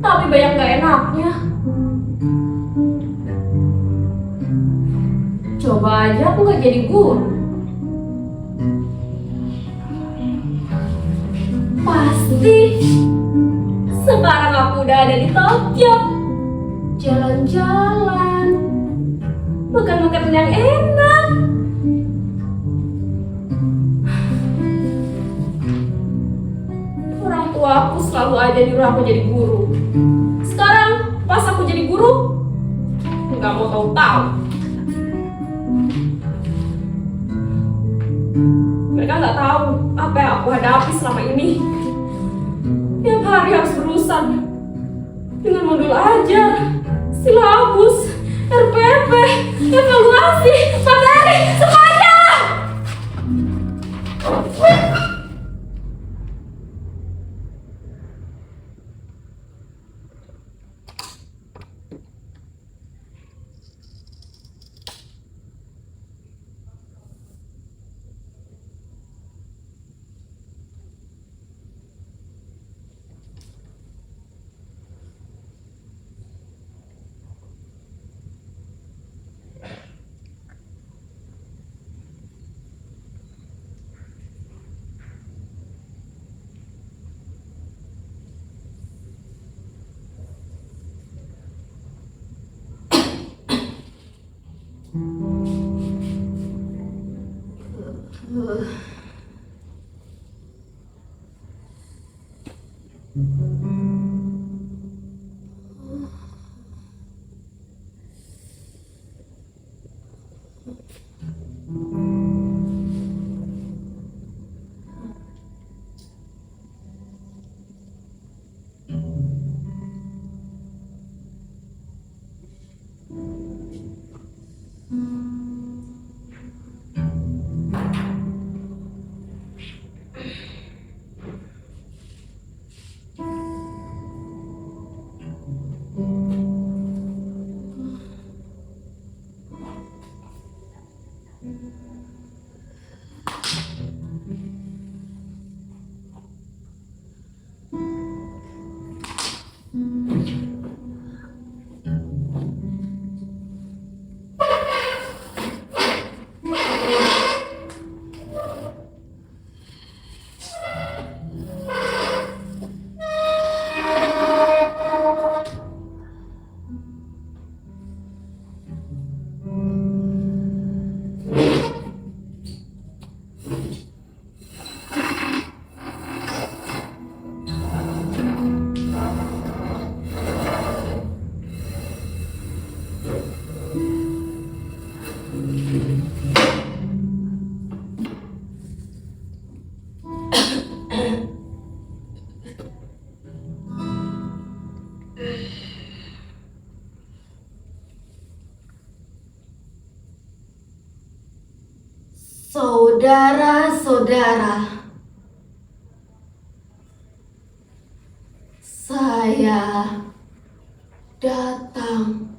tapi banyak gak enaknya. Coba aja aku gak jadi guru. Pasti sekarang aku udah ada di Tokyo, jalan-jalan, makan makanan yang enak. Orang tua aku selalu aja nyuruh aku jadi guru. Sekarang pas aku jadi guru, nggak mau tahu-tahu. Mereka nggak tahu apa yang aku hadapi selama ini. Tiap hari harus berurusan dengan modul ajar, silabus, RPP, evaluasi, materi, sepanjang. Saudara-saudara, saya datang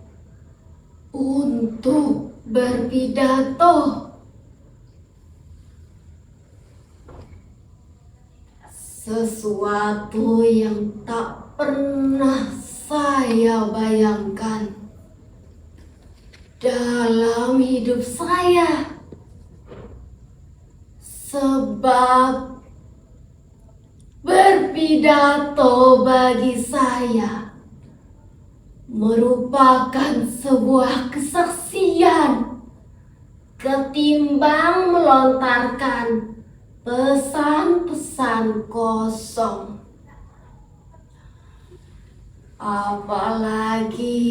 untuk berpidato. Sesuatu yang tak pernah saya bayangkan dalam hidup saya. Sebab berpidato bagi saya merupakan sebuah kesaksian ketimbang melontarkan pesan-pesan kosong. Apalagi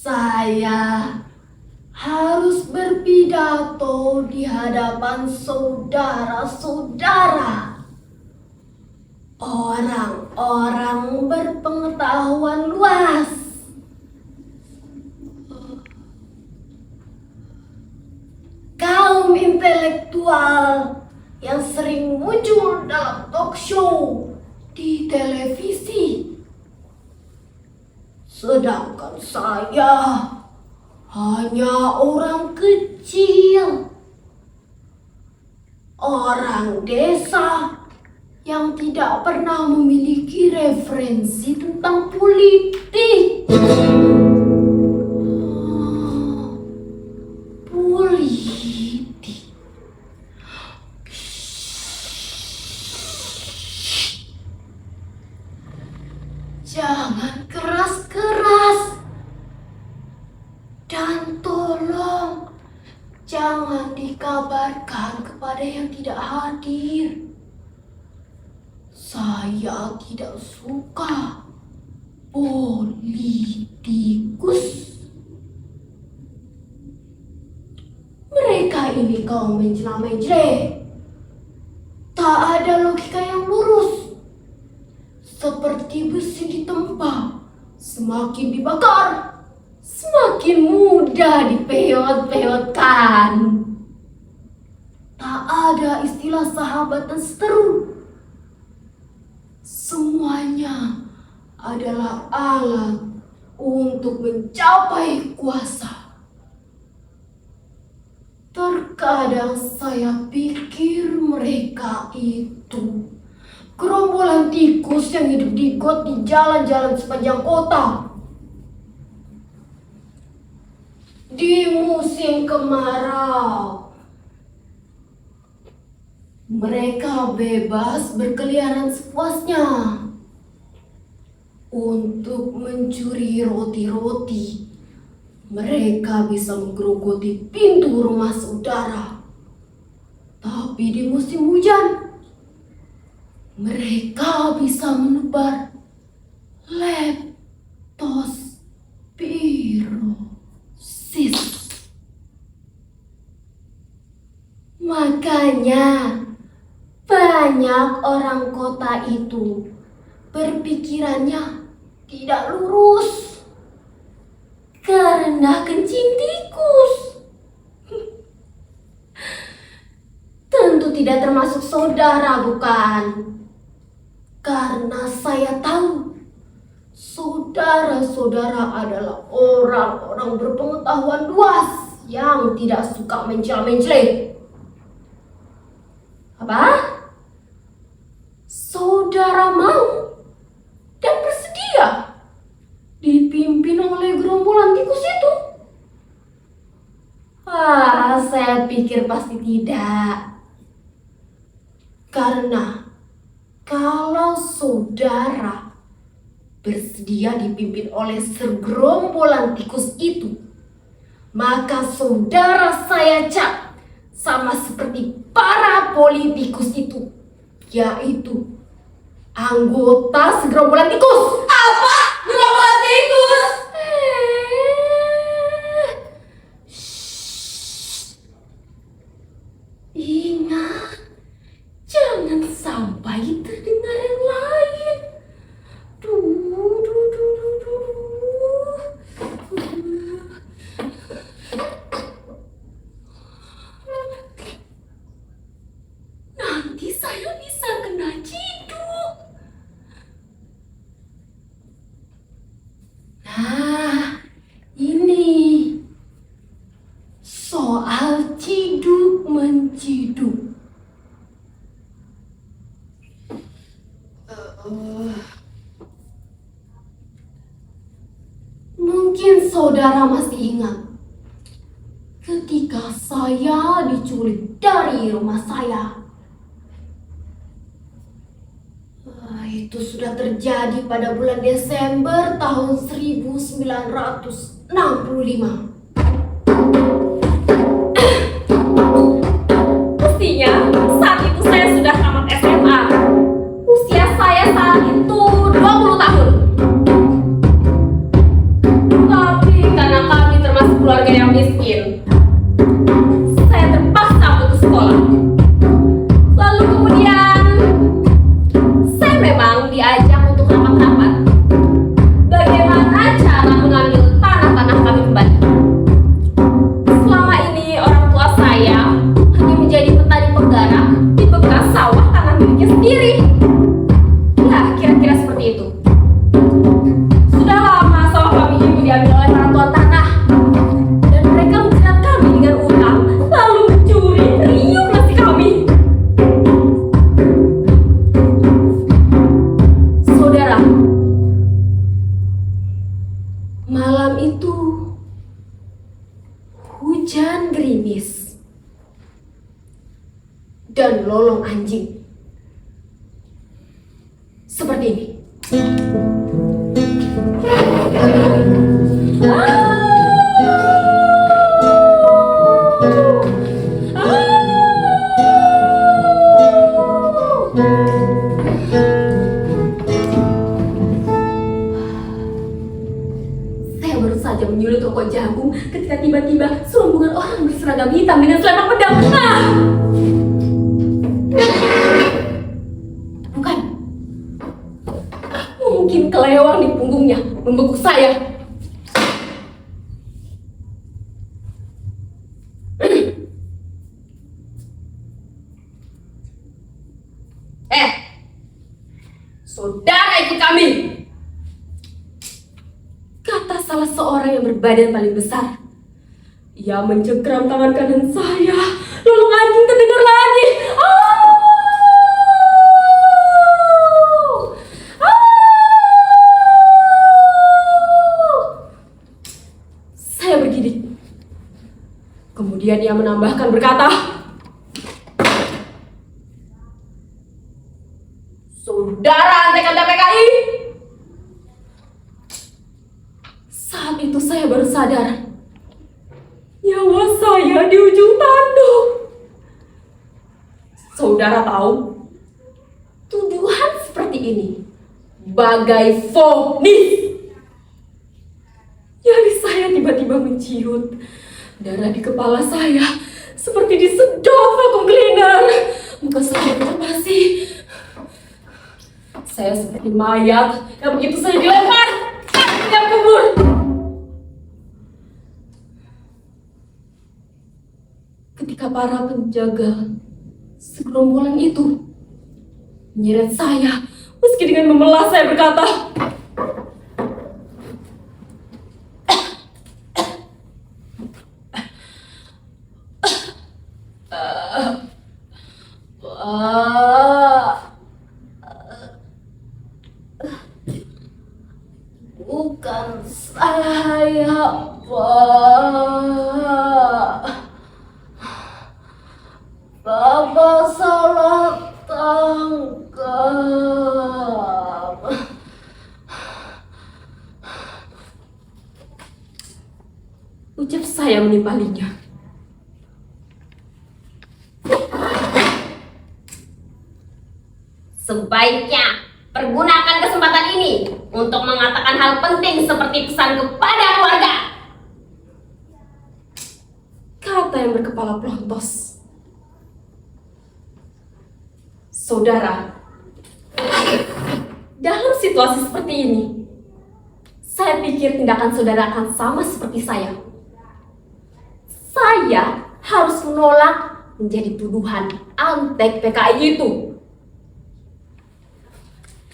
saya harus berpidato di hadapan saudara-saudara, orang-orang berpengetahuan luas, kaum intelektual yang sering muncul dalam talk show di televisi. Sedangkan saya hanya orang kecil orang desa yang tidak pernah memiliki referensi tentang politik. Politik. Jangan keras-keras. Dan tolong jangan dikabarkan kepada yang tidak hadir. Saya tidak suka politikus. Mereka ini kaum mencela-mencela. Tak ada logika yang lurus. Seperti besi ditempa, semakin dibakar, semakin mudah dipeot-peotkan. Tak ada istilah sahabat dan seteru. Semuanya adalah alat untuk mencapai kuasa. Terkadang saya pikir mereka itu gerombolan tikus yang hidup di got di jalan-jalan sepanjang kota. Di musim kemarau, mereka bebas berkeliaran sepuasnya untuk mencuri roti-roti. Mereka bisa menggerogoti pintu rumah saudara. Tapi di musim hujan, mereka bisa menebar leptospirosis. Makanya banyak orang kota itu berpikirannya tidak lurus karena kencing tikus. Tentu tidak termasuk saudara, bukan? Karena saya tahu saudara-saudara adalah orang-orang berpengetahuan luas yang tidak suka mencela-mencela. Apa? Saudara mau dan bersedia dipimpin oleh gerombolan tikus itu? Saya pikir pasti tidak. Karena kalau saudara bersedia dipimpin oleh segerombolan tikus itu, maka saudara saya cap sama seperti para politikus itu, yaitu anggota segerombolan tikus. Apa? Gerombolan tikus? Ingat, jangan sampai terdengar yang lain. Nanti saya bisa kena ciduk. Nah, ini soal ciduk menciduk. Mungkin saudara masih ingat ketika saya diculik dari rumah saya. Itu sudah terjadi pada bulan Desember tahun 1965. Mestinya saat itu saya sudah tamat SMA. Usia saya saat itu 20 tahun. Tapi karena kami termasuk keluarga yang miskin, saya terpaksa putus sekolah. Lalu kemudian saya memang diajak untuk rapat-rapat bagaimana cara mengambil tanah-tanah kami kembali. dan lolong anjing. Seperti ini. Saya baru saja menyulut toko jagung ketika tiba-tiba serombongan orang berseragam hitam dengan selendang pedang. Bukan. Mungkin kelewang di punggungnya membekuk saya. Saudara ikut kami, kata salah seorang yang berbadan paling besar. Ia mencengkeram tangan kanan saya. Lalu anjing terdengar lagi. Saya bergidik. Kemudian ia menambahkan berkata, "Saudara antek-antek PKI." Saat itu saya baru sadar, nyawa saya di ujung tanduk. Saudara tahu, tuduhan seperti ini bagai vonis. Nyali saya tiba-tiba menciut. Darah di kepala saya seperti disedot vakum cleaner. Muka saya terbasi. Saya seperti mayat yang begitu saya dilempar ke kubur. Ketika para penjaga segerombolan itu menyeret saya, meski dengan memelas saya berkata, "Bukan saya, Pak. Bapak salah tangkap." Ucap saya menimpalinya. Sebaiknya pergunakan kesempatan ini untuk mengatakan hal penting seperti pesan kepada keluarga, Kata yang berkepala pelontos. Saudara, dalam situasi seperti ini, saya pikir tindakan saudara akan sama seperti saya. Saya harus menolak menjadi tuduhan antek PKI itu.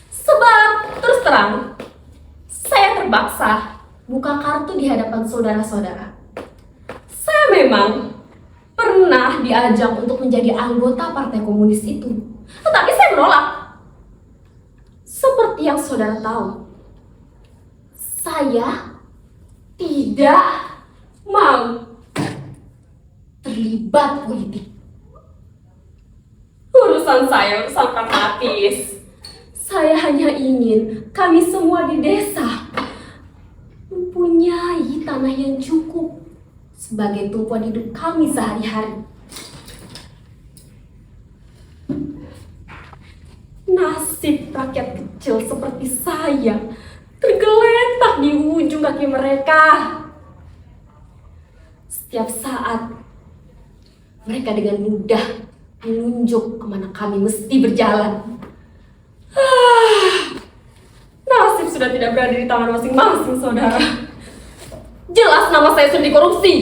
Sebab, terus terang, saya terpaksa buka kartu di hadapan saudara-saudara. Saya memang pernah diajak untuk menjadi anggota Partai Komunis itu, tetapi saya menolak. Seperti yang saudara tahu, saya tidak mau terlibat politik. Urusan saya urusan pragmatis. Saya hanya ingin kami semua di desa mempunyai tanah yang cukup sebagai tumpuan hidup kami sehari-hari. Nasib rakyat kecil seperti saya tergeletak di ujung kaki mereka. Setiap saat mereka dengan mudah menunjuk kemana kami mesti berjalan. Nasib sudah tidak berada di tangan masing-masing, saudara. Jelas nama saya sudah dikorupsi.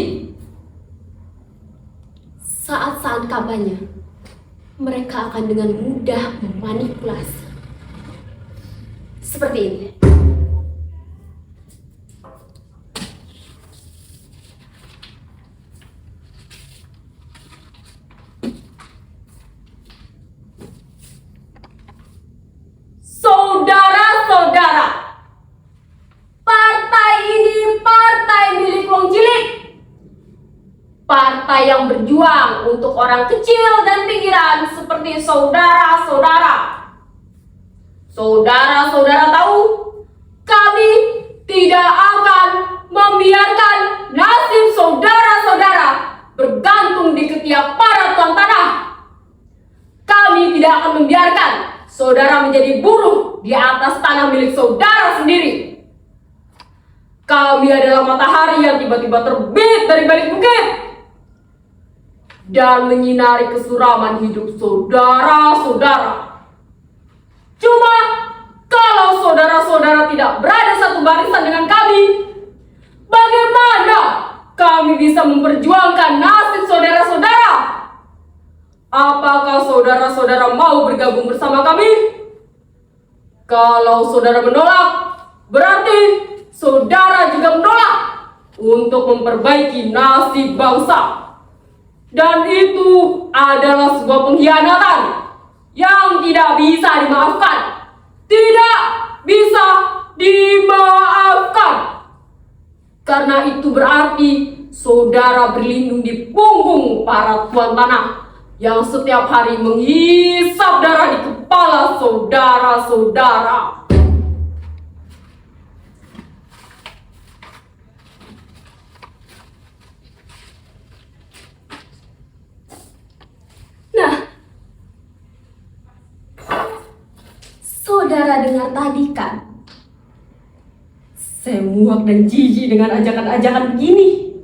Saat-saat kampanye, mereka akan dengan mudah memanipulasi. Seperti ini. Saudara-saudara, partai ini partai milik wong cilik. Partai yang berjuang untuk orang kecil dan pinggir berpikiran seperti saudara-saudara. Saudara-saudara tahu, kami tidak akan membiarkan nasib saudara-saudara bergantung di ketiak para tuan tanah. Kami tidak akan membiarkan saudara menjadi buruh di atas tanah milik saudara sendiri. Kami adalah matahari yang tiba-tiba terbit dari balik bukit dan menyinari kesuraman hidup saudara-saudara. Cuma kalau saudara-saudara tidak berada satu barisan dengan kami, bagaimana kami bisa memperjuangkan nasib saudara-saudara? Apakah saudara-saudara mau bergabung bersama kami? Kalau saudara menolak, berarti saudara juga menolak untuk memperbaiki nasib bangsa. Dan itu adalah sebuah pengkhianatan yang tidak bisa dimaafkan. Tidak bisa dimaafkan. Karena itu berarti saudara berlindung di punggung para tuan tanah yang setiap hari menghisap darah di kepala saudara-saudara. Nah, saudara dengar tadi kan? Saya muak dan jijik dengan ajakan-ajakan begini.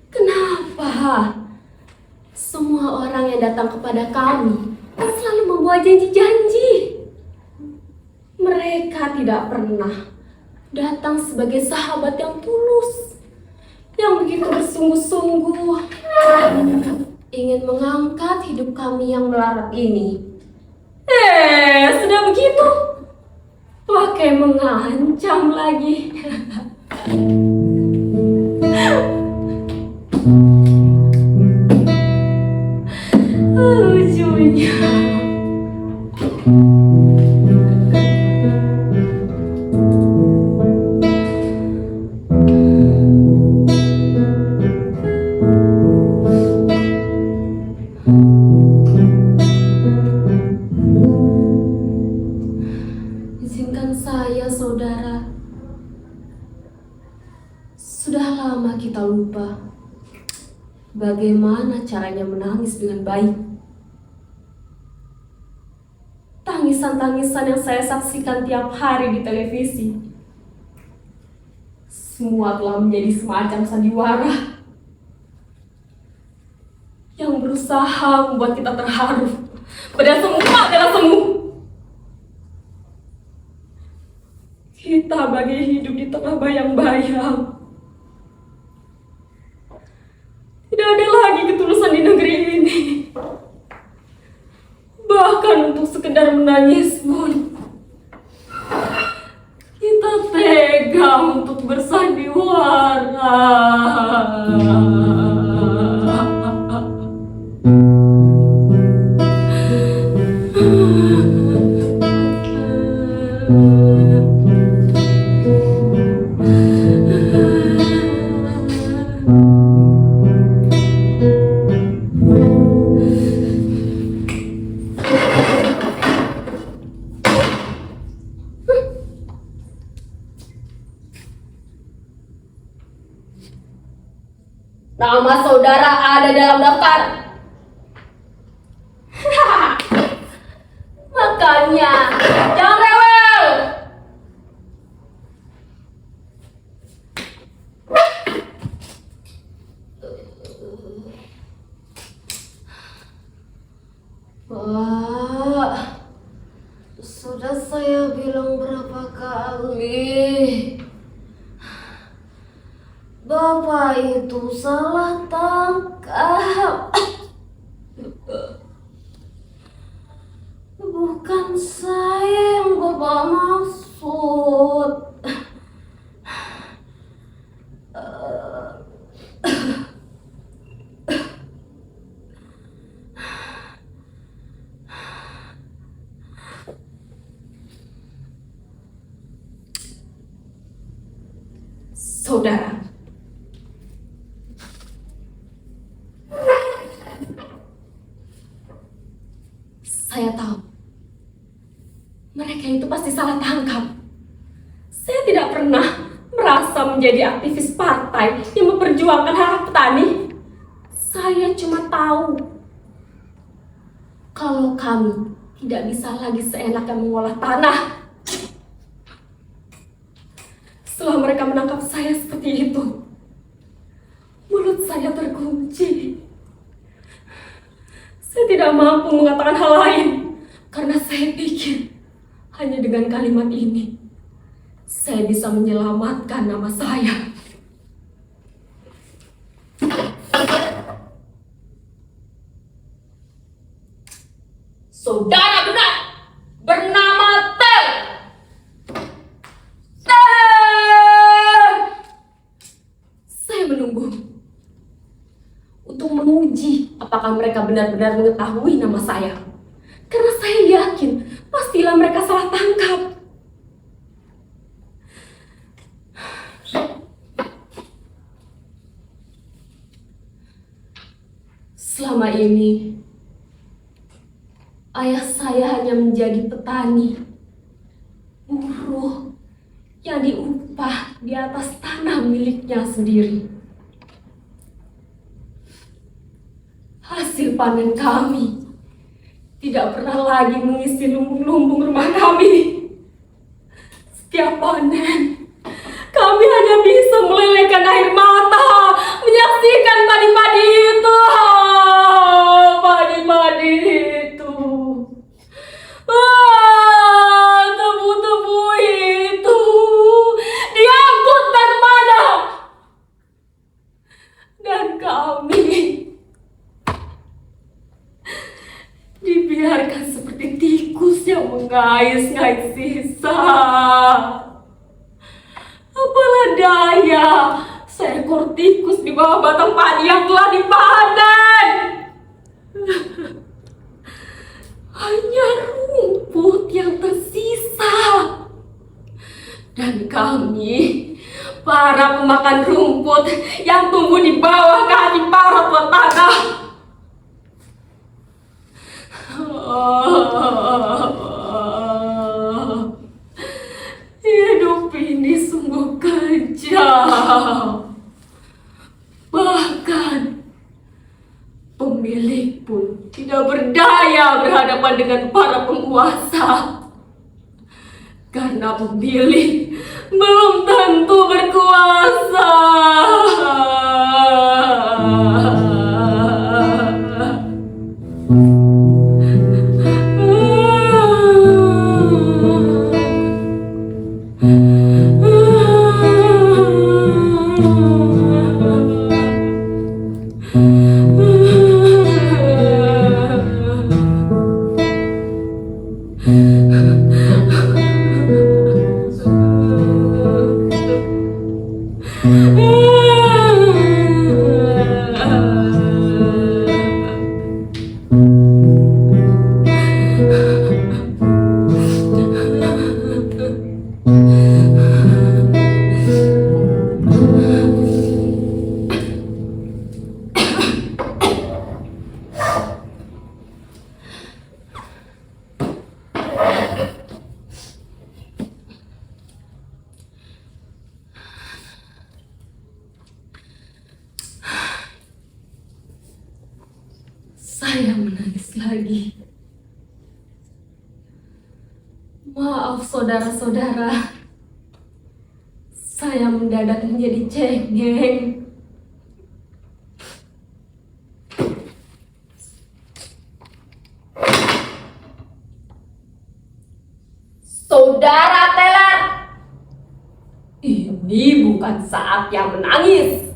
Kenapa semua orang yang datang kepada kami selalu membawa janji-janji? Mereka tidak pernah datang sebagai sahabat yang tulus, yang begitu bersungguh-sungguh ingin mengangkat hidup kami yang melarat ini. Sudah begitu, pakai mengancam lagi. Lucunya. Izinkan saya, saudara. Sudah lama kita lupa bagaimana caranya menangis dengan baik. Tangisan-tangisan yang saya saksikan tiap hari di televisi, semua telah menjadi semacam sandiwara yang berusaha membuat kita terharu. Padahal semua adalah semu. Kita bagai hidup di tengah bayang-bayang. Tidak ada lagi ketulusan di negeri ini. Bahkan untuk sekedar menangis pun kita tega untuk bersandiwara. Nama saudara ada dalam daftar. Makanya jangan rewel. Pak, sudah saya bilang berapa kali, Bapak itu salah tangkap. Bukan saya yang Bapak maksud. Saudara, Saya tahu mereka itu pasti salah tangkap. Saya tidak pernah merasa menjadi aktivis partai yang memperjuangkan hak petani. Saya cuma tahu kalau kami tidak bisa lagi seenaknya mengolah tanah. Setelah mereka menangkap saya seperti itu, mulut saya terkunci. Saya tidak mampu mengatakan hal lain karena saya pikir hanya dengan kalimat ini saya bisa menyelamatkan nama saya. Saudara benar bernama Tel. Saya menunggu untuk menguji apakah mereka benar-benar mengetahui nama saya. Karena saya yakin pastilah mereka salah tangkap. Selama ini, ayah saya hanya menjadi petani, buruh yang diupah di atas tanah miliknya sendiri. Hasil panen kami tidak pernah lagi mengisi lumbung-lumbung rumah kami. Setiap panen, kami hanya bisa melelehkan air mata menyaksikan padi-padi itu. Padi-padi itu. Tebu-tebu itu diangkut dan mana? Dan kami dibiarkan seperti tikus yang mengais-ngais sisa. Apalah daya, seekor tikus di bawah batang padi yang telah dipanen. Hanya rumput yang tersisa. Dan kami, para pemakan rumput yang tumbuh di bawah kaki para tuan tanah. Hidup ini sungguh kejam. Bahkan pemilik pun tidak berdaya berhadapan dengan para penguasa. Karena pemilik belum tentu berkuasa. Saya menangis lagi. Maaf saudara-saudara, saya mendadak menjadi cengeng. Saudara Teler, Ini bukan saat yang menangis.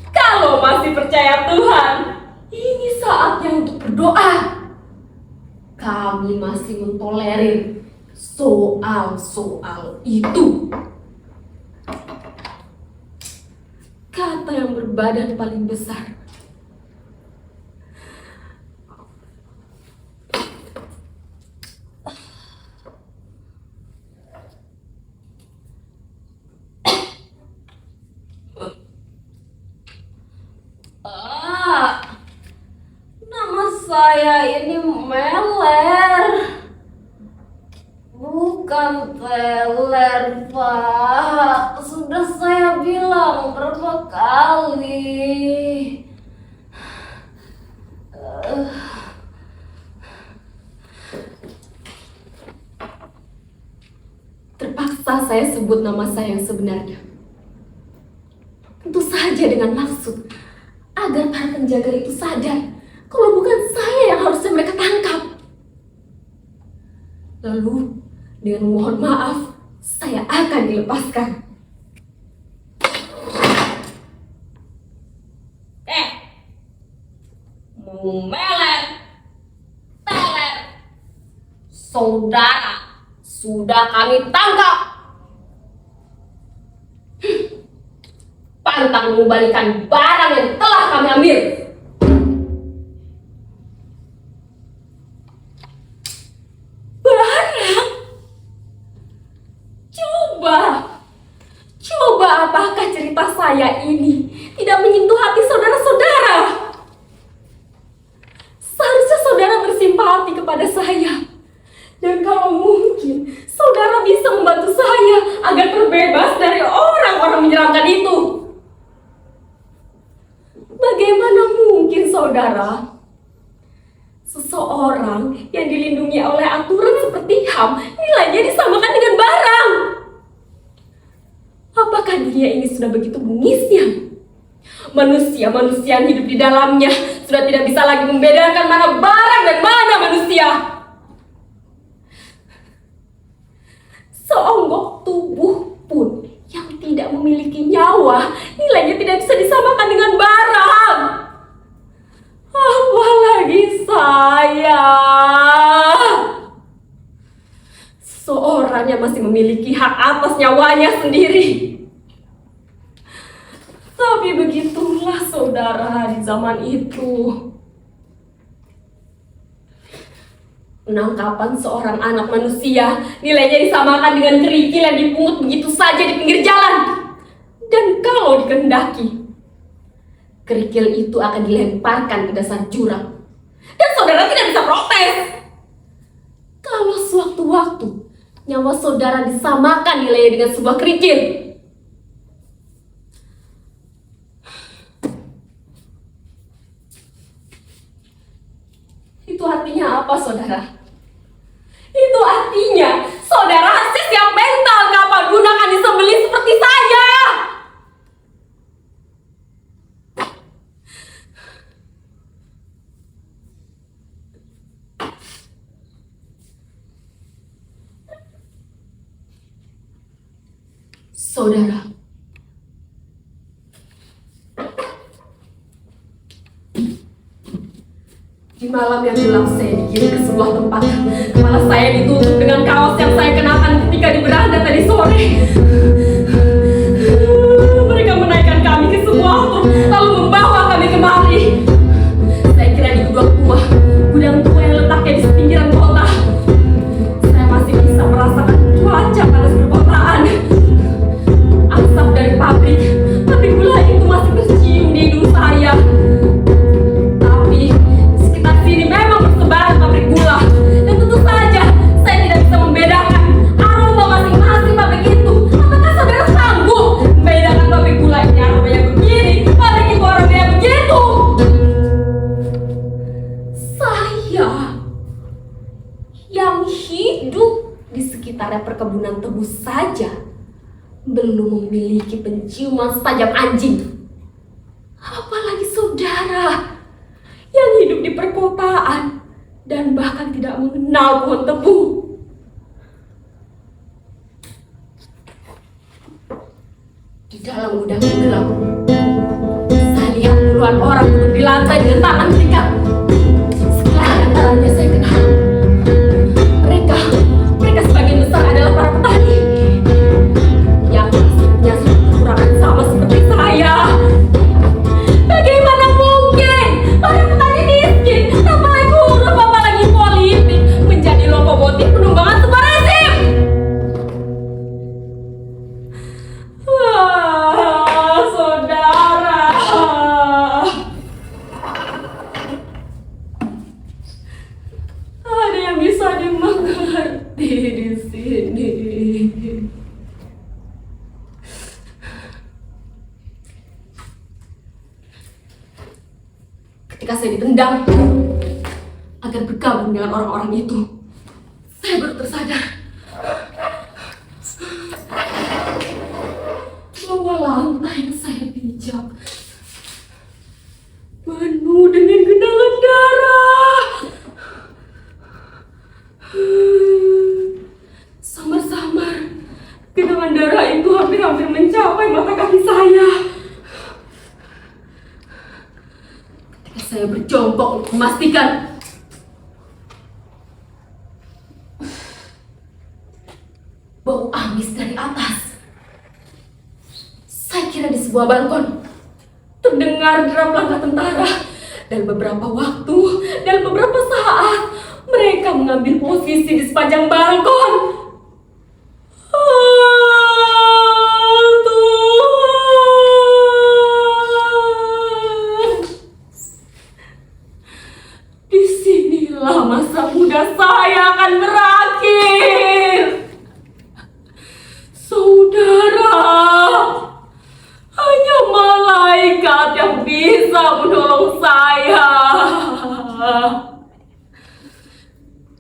Kalau masih percaya Tuhan, ini saatnya untuk berdoa. Kami masih mentolerir soal-soal itu. Kata yang berbadan paling besar. Nama saya ini Meler. bukan teler, Pak. Sudah saya bilang berapa kali. Terpaksa saya sebut nama saya yang sebenarnya. Tentu saja dengan maksud agar para penjaga itu sadar kalau bukan saya yang harusnya mereka tangkap. Lalu, dengan mohon maaf, saya akan dilepaskan. Melet, teler, saudara sudah kami tangkap. Pantang mengembalikan barang yang telah kami ambil. Barang? Coba apakah cerita saya ini tidak menyentuh hati saudara-saudara? Seharusnya saudara bersimpati kepada saya. Dan kalau mungkin, saudara bisa membantu saya agar terbebas dari orang-orang menyeramkan itu. Bagaimana mungkin saudara? Seseorang yang dilindungi oleh aturan seperti HAM nilainya disamakan dengan barang. Apakah dunia ini sudah begitu bengisnya? Manusia-manusia yang hidup di dalamnya sudah tidak bisa lagi membedakan mana barang dan mana manusia. Seonggok tubuh pun yang tidak memiliki nyawa nilainya tidak bisa disamakan dengan barang. Apalagi saya. Seorang yang masih memiliki hak atas nyawanya sendiri. Tapi begitulah saudara di zaman itu. Penangkapan seorang anak manusia nilainya disamakan dengan kerikil yang dipungut begitu saja di pinggir jalan. Dan kalau dikehendaki, kerikil itu akan dilemparkan ke dasar jurang. Dan saudara tidak bisa protes. Kalau sewaktu-waktu nyawa saudara disamakan nilainya dengan sebuah kerikil, itu artinya apa, saudara? Itu artinya saudara harus siap mental kapan gunakan disembelih seperti saya. Saudara, di malam yang gelap saya digiring ke sebuah tempat. Kepala saya ditutup dengan kaos yang saya kenakan ketika di beranda tadi sore. Mereka menaikkan kami ke sebuah truk, lalu membawa kami kemari. Saya kira di gudang tua yang letaknya di pinggiran kota. Saya masih bisa merasakan cuaca panas perkotaan. Asap dari pabrik gula itu masih tercium di hidung saya. Tapi di sekitar sini memang bersebaran pabrik gula. Dan tentu saja saya tidak bisa membedakan aroma masing-masing pabrik itu. Apakah saudara sanggup membedakan pabrik gula ini aromanya begini, pabrik itu aromanya begitu? Saya yang hidup di sekitar perkebunan tebu saja belum memiliki penciuman setajam anjing. Apalagi saudara yang hidup di perkotaan dan bahkan tidak mengenal pohon tebu. Di dalam gudang yang gelap, saya lihat puluhan orang duduk di lantai dengan tangan terikat. Setelah antaranya saya kenal. Mereka sebagian besar adalah para petani yang nasibnya kekurangan sama seperti saya. Bagaimana mungkin para petani miskin, apalagi huruf, apalagi politik, menjadi lokomotif penumbangan sebuah rezim? Wah, saudara. di sini. Ketika saya ditendang agar bergabung dengan orang-orang itu, saya baru tersadar bahwa lantai yang saya pijak penuh dengan genangan darah. Samar-samar genangan darah itu hampir-hampir mencapai mata kaki saya. Ketika saya berjongkok untuk memastikan bau amis dari atas, saya kira di sebuah balkon terdengar deram langkah tentara. Dan beberapa waktu dan beberapa saat mereka mengambil posisi di sepanjang balkon. Tuhan, disinilah masa muda saya akan berakhir. Saudara, hanya malaikat yang bisa menolong saya.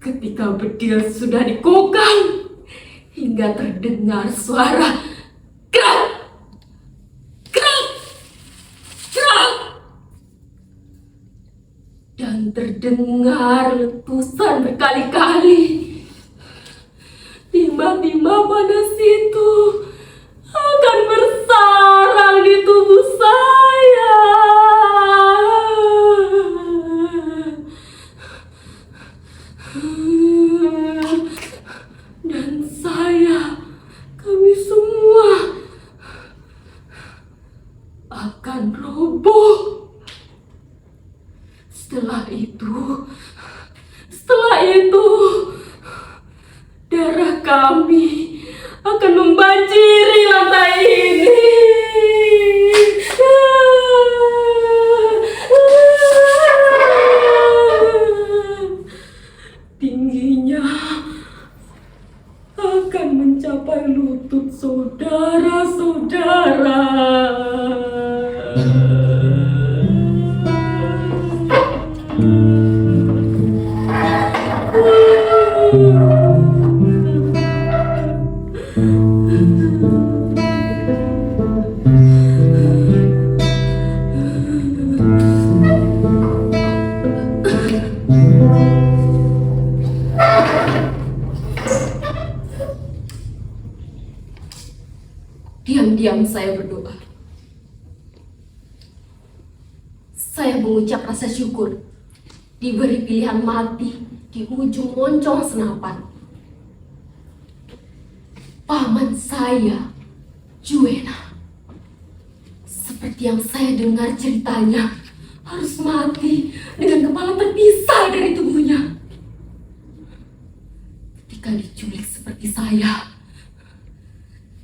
Ketika bedil sudah dikukang hingga terdengar suara kerak, kerak, kerak, dan terdengar letusan berkali-kali, timah-timah panas itu akan bersarang di tubuh saya. Dan kami semua akan roboh. Setelah itu, darah kami akan membanjiri lantai ini. Tingginya akan mencapai lutut saudara-saudara. Diam-diam saya berdoa. Saya mengucap rasa syukur diberi pilihan mati di ujung moncong senapan. Paman saya, Juena, seperti yang saya dengar ceritanya, harus mati dengan kepala terpisah dari tubuhnya. Ketika diculik seperti saya,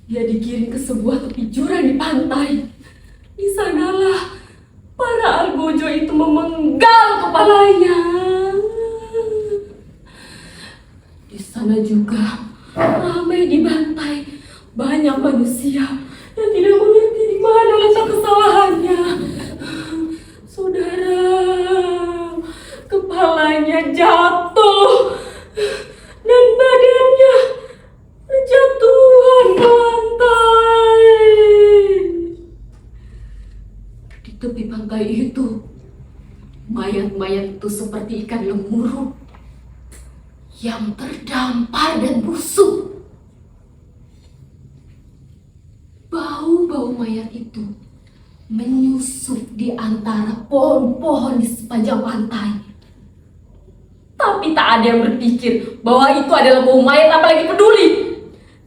dia digiring ke sebuah tepi jurang di pantai. Di sanalah para algojo itu memenggal kepalanya. Di sana juga ramai dibantai banyak manusia yang tidak mengerti di mana letak kesalahannya. Saudara, kepalanya jatuh dan badannya berjatuhan ke lantai. Di tepi pantai itu, mayat-mayat itu seperti ikan lemuru yang terdampar dan busuk. Bau-bau mayat itu menyusup di antara pohon-pohon di sepanjang pantai. Tapi tak ada yang berpikir bahwa itu adalah bau mayat, apalagi peduli.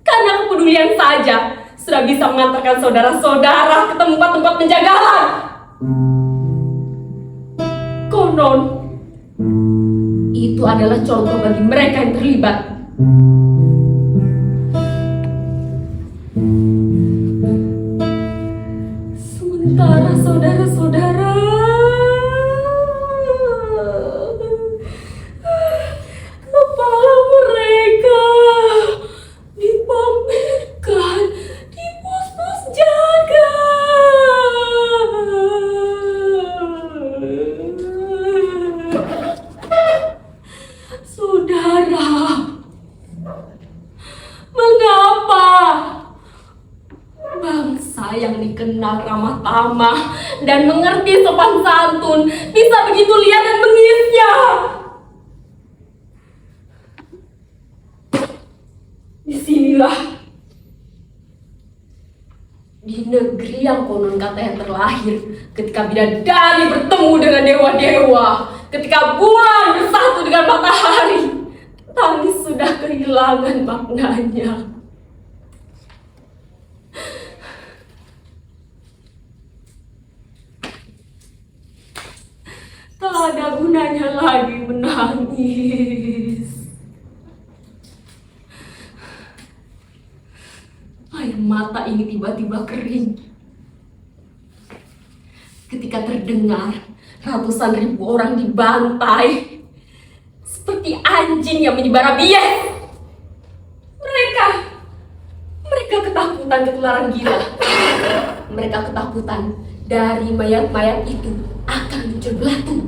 Karena kepedulian saja sudah bisa mengantarkan saudara-saudara ke tempat-tempat penjagalan. Konon, itu adalah contoh bagi mereka yang terlibat. Sementara saudara-saudara, kepala mereka yang dikenal ramah tamah dan mengerti sopan santun bisa begitu liar dan bengisnya. Disinilah, di negeri yang konon katanya terlahir ketika bidadari bertemu dengan dewa-dewa, ketika bulan bersatu dengan matahari, tangis sudah kehilangan maknanya. Tak ada gunanya lagi menangis. Air mata ini tiba-tiba kering ketika terdengar ratusan ribu orang dibantai seperti anjing yang menyebar rabies. Mereka ketakutan ketularan gila. Mereka ketakutan dari mayat-mayat itu akan muncul belatung.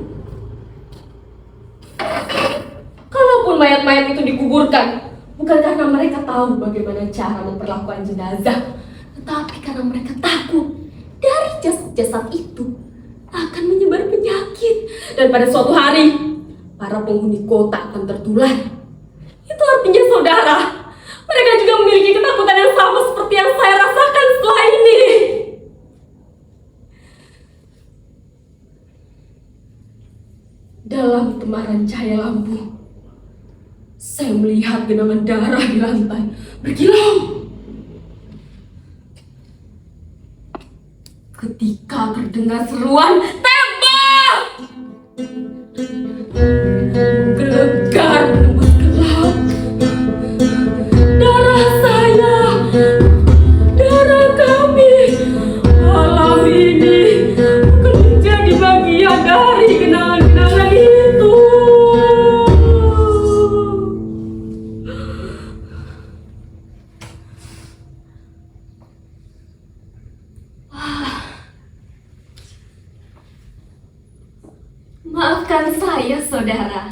Kalaupun mayat-mayat itu dikuburkan, bukan karena mereka tahu bagaimana cara memperlakukan jenazah, tetapi karena mereka takut dari jasad-jasad itu akan menyebar penyakit. Dan pada suatu hari, para penghuni kota akan tertular. Itu artinya saudara, mereka juga memiliki ketakutan yang sama seperti yang saya rasakan setelah ini. Dalam temaran cahaya lampu, saya melihat genangan darah di lantai berkilau. Ketika terdengar seruan, "Tembak!" Menggelegar menembus gelap. Darah saya, darah kami, malam ini akan menjadi bagian dari kenangan-kenangan itu. Maafkan saya, saudara.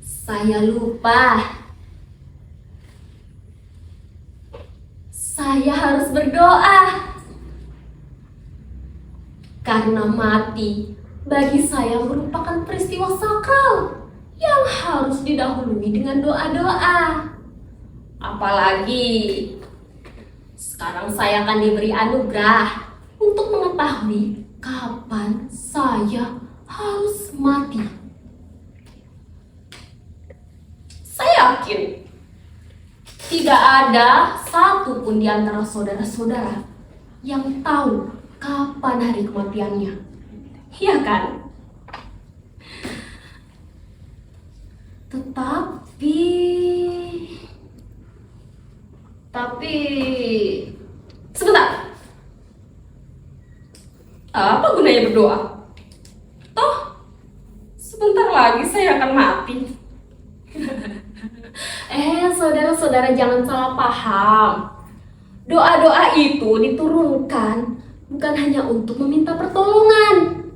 Saya lupa. Saya harus berdoa. Karena mati bagi saya merupakan peristiwa sakral yang harus didahului dengan doa-doa. Apalagi sekarang saya akan diberi anugerah untuk mengetahui kapan saya harus mati. Saya yakin tidak ada satupun di antara saudara-saudara yang tahu kapan hari kematiannya. Iya kan? Tapi sebentar. Apa gunanya berdoa? Toh sebentar lagi saya akan mati. Saudara-saudara, jangan salah paham. Doa-doa itu diturunkan bukan hanya untuk meminta pertolongan,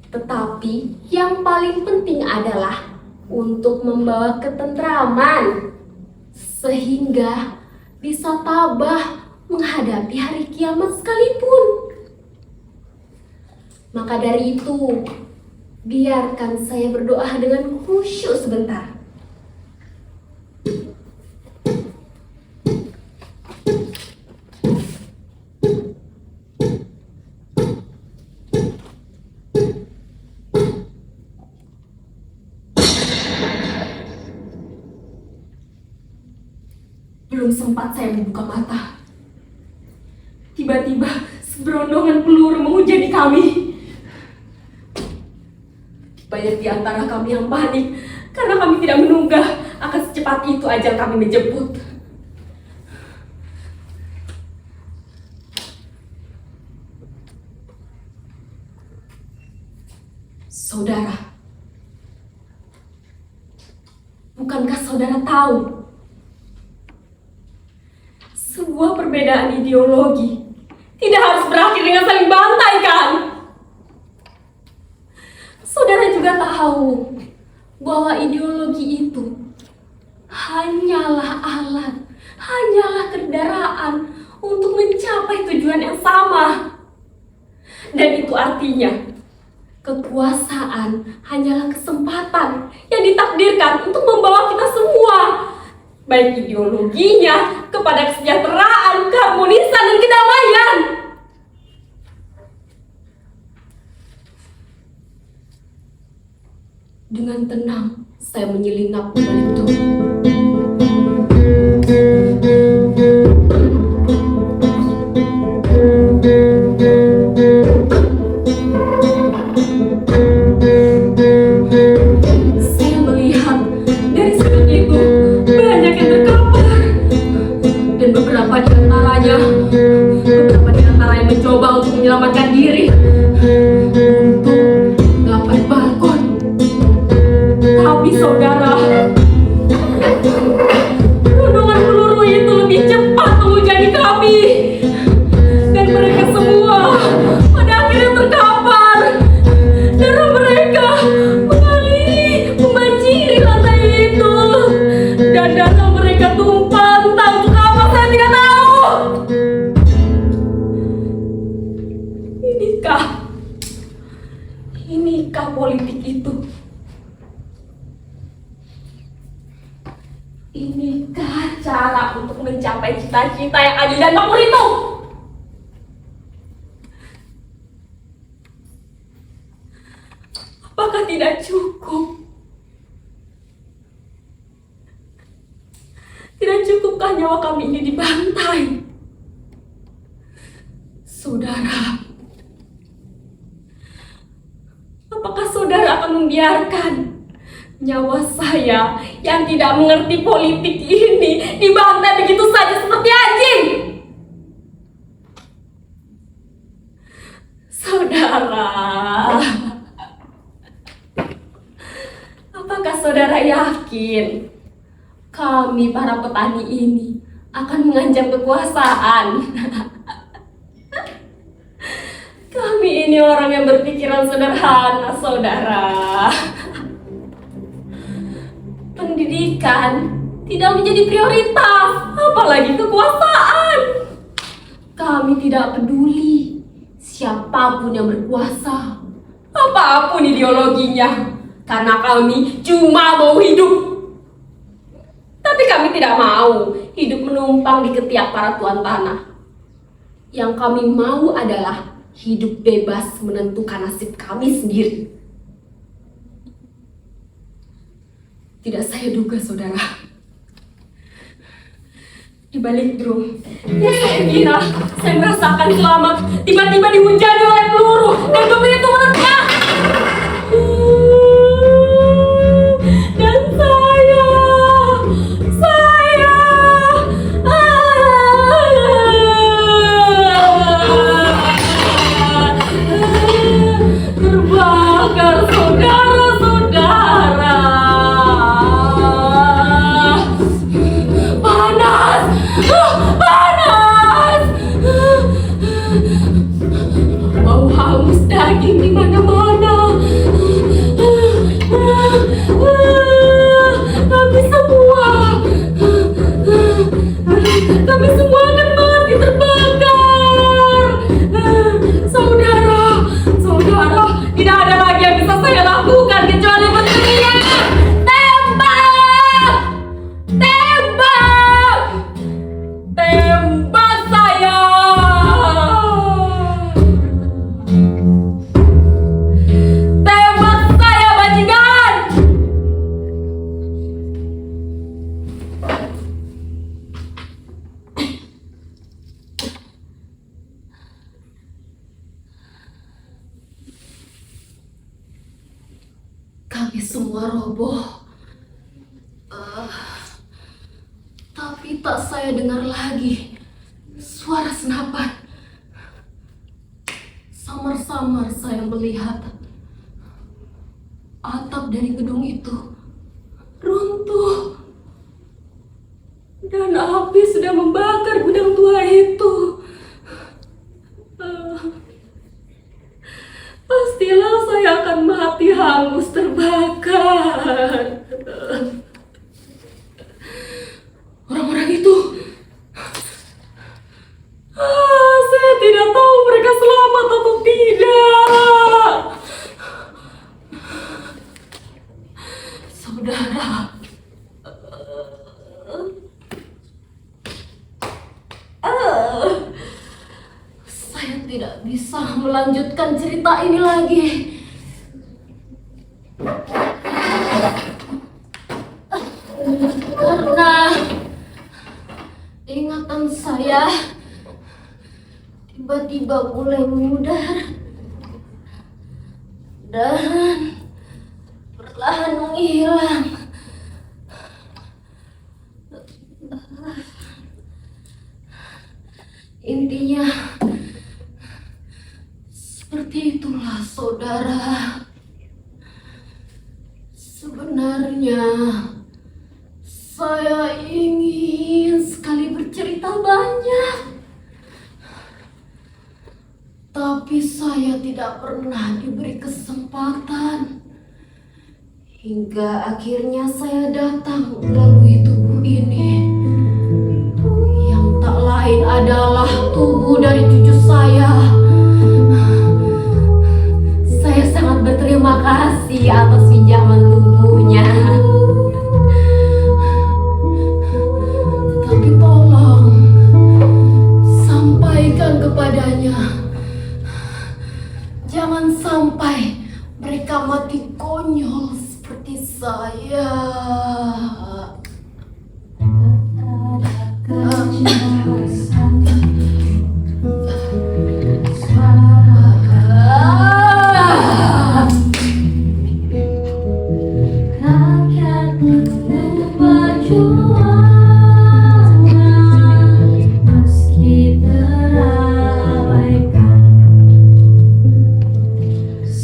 tetapi yang paling penting adalah untuk membawa ketentraman sehingga bisa tabah menghadapi hari kiamat sekalipun. Maka dari itu, biarkan saya berdoa dengan khusyuk sebentar. Belum sempat saya membuka mata, tiba-tiba seberondongan peluru menghujani kami. Banyak di antara kami yang panik karena kami tidak menunggu akan secepat itu ajal kami menjemput. Saudara, bukankah saudara tahu sebuah perbedaan ideologi tidak harus berakhir dengan saling bantai, kan? Saudara juga tahu bahwa ideologi Dan itu artinya kekuasaan hanyalah kesempatan yang ditakdirkan untuk membawa kita semua, baik ideologinya, kepada kesejahteraan, keharmonisan, dan kedamaian. Dengan tenang, saya menyelinap ke balik truk. Saya melihat dari sudut itu banyak yang terkapar, dan beberapa di antaranya mencoba untuk menyelamatkan diri untuk dapat balkon. Tapi saudara, rombongan peluru itu lebih cepat menghujani kami, dan mereka semua pada akhirnya terkapar. Darah mereka mengalir, membanjiri lantai itu, dan darah mereka tumpah. Entah untuk apa, saya tidak tahu. Inikah politik itu? Inikah cara untuk mencapai cita-cita yang adil dan makmur itu? Apakah tidak cukup? Tidak cukupkah nyawa kami ini dibantai? Saudara, apakah saudara akan membiarkan nyawa saya yang tidak mengerti politik ini dibantai begitu saja seperti anjing? Saudara, apakah saudara yakin kami para petani ini akan mengancam kekuasaan? Kami ini orang yang berpikiran sederhana, saudara. Pendidikan tidak menjadi prioritas, apalagi kekuasaan. Kami tidak peduli siapapun yang berkuasa, apapun ideologinya, karena kami cuma mau hidup. Tapi kami tidak mau hidup menumpang di ketiak para tuan tanah. Yang kami mau adalah hidup bebas menentukan nasib kami sendiri. Tidak saya duga, saudara. Di balik drum, ya saya kira saya merasakan selamat. Tiba-tiba dihujani oleh peluru dan gempa itu meledak. Dan terbakar, saudara-saudara. Panas! Bau hangus daging di mana-mana. Kami semua akan mati terbakar. Saudara, tidak ada lagi yang bisa saya lakukan kecuali berteriak. Tembak! Tembak! Tembak saya! Tembak saya, bajingan! Kami semua roboh. Tapi tak saya dengar lagi suara senapan. Samar-samar saya melihat atap dari gedung itu runtuh. Dan api sudah membakar gudang tua itu. Pastilah saya akan mati hangus terbakar. Orang-orang itu, saya tidak tahu mereka selamat atau tidak. tidak bisa melanjutkan cerita ini lagi. Karena ingatan saya tiba-tiba mulai memudar dan perlahan menghilang. Intinya seperti itulah saudara. Sebenarnya saya ingin sekali bercerita banyak, tapi saya tidak pernah diberi kesempatan. Hingga akhirnya saya datang melalui tubuh ini, yang tak lain adalah tubuh dari cucu saya. Saya sangat berterima kasih atas pinjaman tubuhnya. Tapi tolong sampaikan kepadanya, jangan sampai mereka mati konyol seperti saya.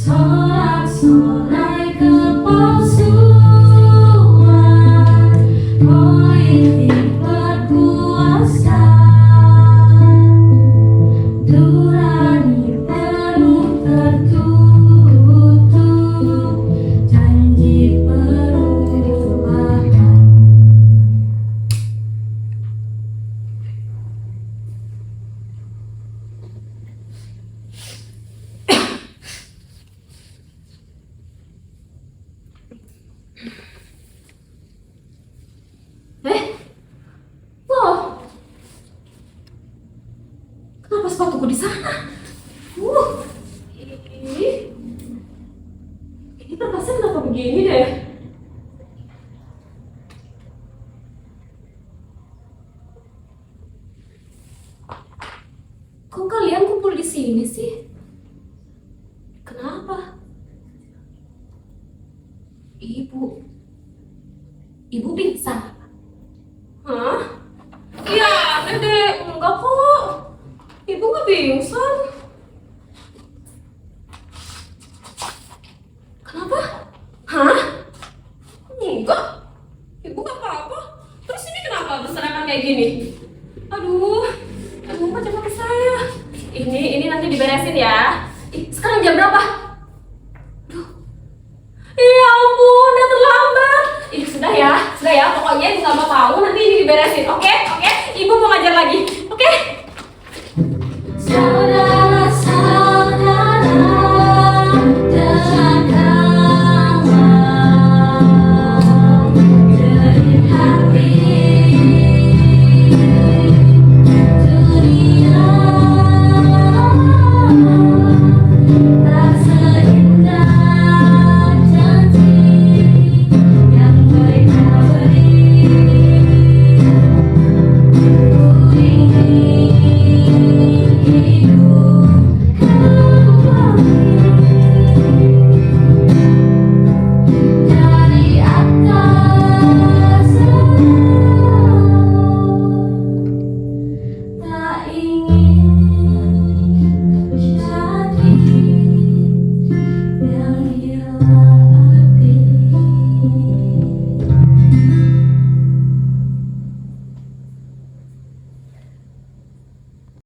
Sorak-sorai kepalsuan, politik berkuasa, nurani penuh tertutup, janji perubahan. Loh, kenapa sepatuku di sana? Ini kertasnya kenapa begini deh? Kok kalian kumpul di sini sih? Kenapa? Ibu pingsan. Hah? Iya, Dede. Enggak kok. Ibu nggak pingsan. Kenapa? Hah? Enggak. Ibu nggak apa-apa. Terus ini kenapa berserakan kayak gini? Aduh, macam saya. Ini nanti diberesin ya. Sekarang jam berapa? Aduh. Ya ampun, udah terlambat. Sudah ya. Pokoknya ibu nggak mau tahu. Nanti ini diberesin. Oke. Ibu mau ngajar lagi. Oke. Saudara